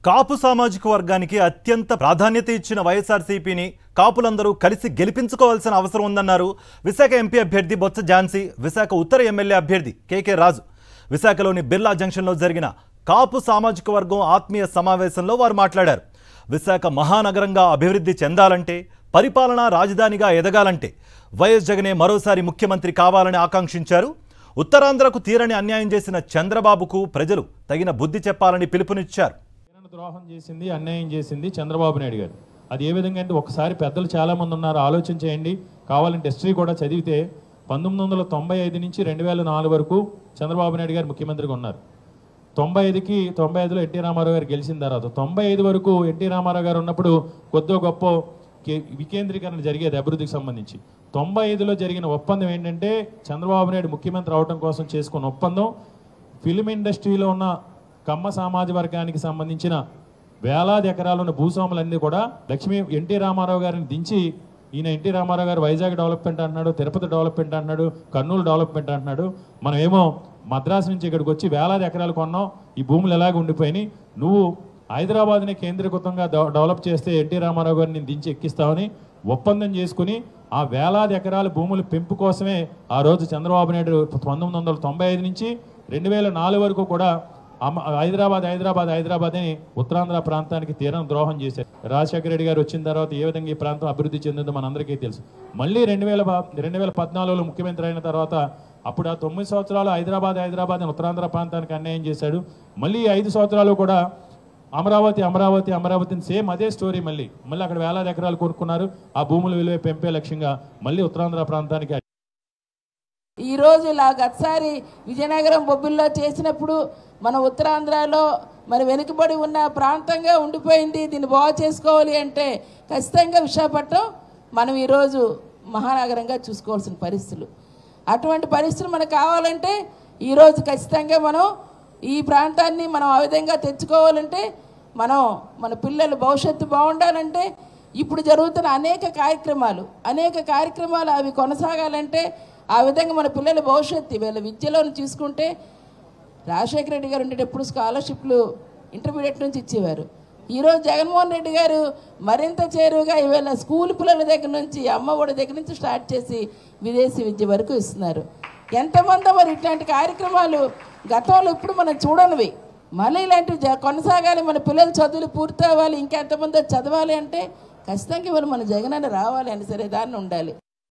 కాపు సామాజిక వర్గానికి అత్యంత ప్రాధాన్యత ఇచ్చిన వైఎస్ఆర్సీపీని కాపులందరూ కలిసి గెలిపించుకోవాల్సిన అవసరం ఉందన్నారు విశాఖ ఎంపీ అభ్యర్థి బొత్స ఝాన్సీ, విశాఖ ఉత్తర ఎమ్మెల్యే అభ్యర్థి కేకే రాజు. విశాఖలోని బిర్లా జంక్షన్లో జరిగిన కాపు సామాజిక వర్గం ఆత్మీయ సమావేశంలో వారు మాట్లాడారు. విశాఖ మహానగరంగా అభివృద్ధి చెందాలంటే, పరిపాలనా రాజధానిగా ఎదగాలంటే వైఎస్ జగనే మరోసారి ముఖ్యమంత్రి కావాలని ఆకాంక్షించారు. ఉత్తరాంధ్రకు తీరని అన్యాయం చేసిన చంద్రబాబుకు ప్రజలు తగిన బుద్ధి చెప్పాలని పిలుపునిచ్చారు. ద్రోహం చేసింది, అన్యాయం చేసింది చంద్రబాబు నాయుడు గారు. అది ఏ విధంగా అంటే ఒకసారి పెద్దలు చాలామంది ఉన్నారు, ఆలోచన చేయండి. కావాలంటే హిస్టరీ కూడా చదివితే 1995 నుంచి 2004 వరకు చంద్రబాబు నాయుడు గారు ముఖ్యమంత్రిగా ఉన్నారు. 95లో ఎన్టీ రామారావు గారు గెలిచిన తర్వాత 95 వరకు ఎన్టీ రామారావు గారు ఉన్నప్పుడు కొద్దో గొప్ప వికేంద్రీకరణ జరిగేది అభివృద్ధికి సంబంధించి. 95లో జరిగిన ఒప్పందం ఏంటంటే చంద్రబాబు నాయుడు ముఖ్యమంత్రి అవడం కోసం చేసుకున్న ఒప్పందం ఫిల్మ్ ఇండస్ట్రీలో ఉన్న కమ్మ సమాజ వర్గానికి సంబంధించిన వేలాది ఎకరాలున్న భూస్వాములన్నీ కూడా ఎన్టీ రామారావు గారిని దించి ఈయన ఎన్టీ రామారావు గారు వైజాగ్ డెవలప్మెంట్ అంటున్నాడు, తిరుపతి డెవలప్మెంట్ అంటున్నాడు, కర్నూలు డెవలప్మెంట్ అంటున్నాడు. మనం ఏమో మద్రాసు నుంచి ఇక్కడికి వచ్చి వేలాది ఎకరాలు కొన్నాం, ఈ భూములు ఎలాగ ఉండిపోయినాయి, నువ్వు హైదరాబాద్ని కేంద్రీకృతంగా డెవలప్ చేస్తే ఎన్టీ రామారావు గారిని దించి ఎక్కిస్తామని ఒప్పందం చేసుకుని ఆ వేలాది ఎకరాల భూముల పెంపు కోసమే ఆ రోజు చంద్రబాబు నాయుడు 1995 నుంచి 2004 వరకు కూడా హైదరాబాద్ అని ఉత్తరాంధ్ర ప్రాంతానికి తీరం ద్రోహం చేశారు. రాజశేఖర రెడ్డి గారు వచ్చిన తర్వాత ఏ విధంగా ఈ ప్రాంతం అభివృద్ధి చెందిందో మనందరికీ తెలుసు. మళ్ళీ 2014లో ముఖ్యమంత్రి అయిన తర్వాత అప్పుడు ఆ 9 సంవత్సరాలు హైదరాబాద్ అని ఉత్తరాంధ్ర ప్రాంతానికి అన్యాయం చేశాడు. మళ్ళీ 5 సంవత్సరాలు కూడా అమరావతిని సేమ్ అదే స్టోరీ. మళ్ళీ అక్కడ వేలాది ఎకరాలు కొనుక్కున్నారు. ఆ భూముల విలువ పెంపే లక్ష్యంగా మళ్ళీ ఉత్తరాంధ్ర ప్రాంతానికి ఈరోజు ఇలా గతసారి విజయనగరం బొబ్బిల్లో చేసినప్పుడు మన ఉత్తరాంధ్రలో మరి వెనుకబడి ఉన్న ప్రాంతంగా ఉండిపోయింది. దీన్ని బాగు చేసుకోవాలి అంటే ఖచ్చితంగా విశాఖపట్నం మనం ఈరోజు మహానగరంగా చూసుకోవాల్సిన పరిస్థితులు. అటువంటి పరిస్థితులు మనకు కావాలంటే ఈరోజు ఖచ్చితంగా మనం ఈ ప్రాంతాన్ని మనం ఆ విధంగా తెచ్చుకోవాలంటే మన పిల్లల భవిష్యత్తు బాగుండాలంటే ఇప్పుడు జరుగుతున్న అనేక కార్యక్రమాలు అవి కొనసాగాలంటే ఆ విధంగా మన పిల్లల భవిష్యత్తు వీళ్ళ విద్యలోని చూసుకుంటే రాజశేఖర రెడ్డి గారు ఉండేటప్పుడు స్కాలర్షిప్లు ఇంటర్మీడియట్ నుంచి ఇచ్చేవారు. ఈరోజు జగన్మోహన్ రెడ్డి గారు మరింత చేరువుగా ఇవాళ స్కూల్ పిల్లల దగ్గర నుంచి అమ్మఒడి దగ్గర నుంచి స్టార్ట్ చేసి విదేశీ విద్య వరకు ఇస్తున్నారు. ఎంతమంది మరి ఇట్లాంటి కార్యక్రమాలు గతంలో ఇప్పుడు మనం చూడనివి మళ్ళీ ఇలాంటివి కొనసాగాలి, మన పిల్లల చదువులు పూర్తి అవ్వాలి, ఇంకెంతమంది చదవాలి అంటే ఖచ్చితంగా ఇవాళ మన జగనన్న రావాలి అని సరే దాన్ని ఉండాలి.